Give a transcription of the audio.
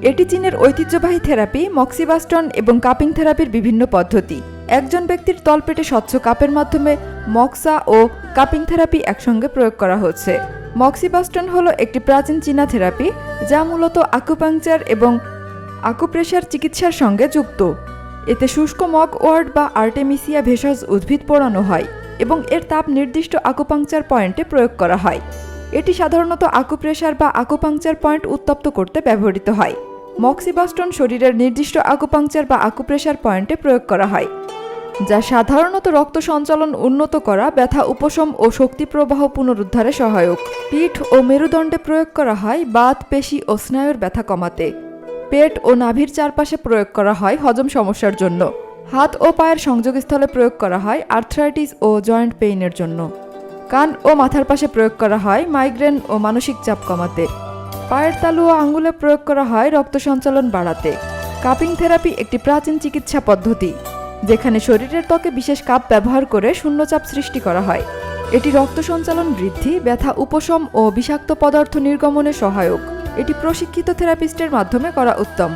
এটি চীনের ঐতিহ্যবাহী থেরাপি মক্সিবাস্টন এবং কাপিং থেরাপির বিভিন্ন পদ্ধতি। একজন ব্যক্তির তলপেটে স্বচ্ছ কাপের মাধ্যমে মক্সা ও কাপিং থেরাপি একসঙ্গে প্রয়োগ করা হচ্ছে। মক্সিবাস্টন হলো একটি প্রাচীন চীনা থেরাপি যা মূলত আকুপাংচার এবং আকুপ্রেশার চিকিৎসার সঙ্গে যুক্ত। এতে শুষ্ক মগ ওয়ার্ড বা আর্টেমিসিয়া ভেষজ উদ্ভিদ পোড়ানো হয় এবং এর তাপ নির্দিষ্ট আকুপাংচার পয়েন্টে প্রয়োগ করা হয়। এটি সাধারণত আকুপ্রেশার বা আকুপাংচার পয়েন্ট উত্তপ্ত করতে ব্যবহৃত হয়। মক্সিবাস্টন শরীরের নির্দিষ্ট আকুপাংচার বা আকুপ্রেশার পয়েন্টে প্রয়োগ করা হয়, যা সাধারণত রক্ত সঞ্চালন উন্নত করা, ব্যথা উপশম ও শক্তি প্রবাহ পুনরুদ্ধারে সহায়ক। পিঠ ও মেরুদণ্ডে প্রয়োগ করা হয় বাত, পেশি ও স্নায়ুর ব্যথা কমাতে। পেট ও নাভির চারপাশে প্রয়োগ করা হয় হজম সমস্যার জন্য। হাত ও পায়ের সংযোগস্থলে প্রয়োগ করা হয় আর্থ্রাইটিস ও জয়েন্ট পেইনের জন্য। কান ও মাথার পাশে প্রয়োগ করা হয় মাইগ্রেন ও মানসিক চাপ কমাতে। পায়ের তালু ও আঙ্গুলে প্রয়োগ করা হয় রক্ত সঞ্চালন বাড়াতে। কাপিং থেরাপি একটি প্রাচীন চিকিৎসা পদ্ধতি যেখানে শরীরের ত্বকে বিশেষ কাপ ব্যবহার করে শূন্যচাপ সৃষ্টি করা হয়। এটি রক্ত সঞ্চালন বৃদ্ধি, ব্যথা উপশম ও বিষাক্ত পদার্থ নির্গমনে সহায়ক। এটি প্রশিক্ষিত থেরাপিস্টের মাধ্যমে করা উত্তম।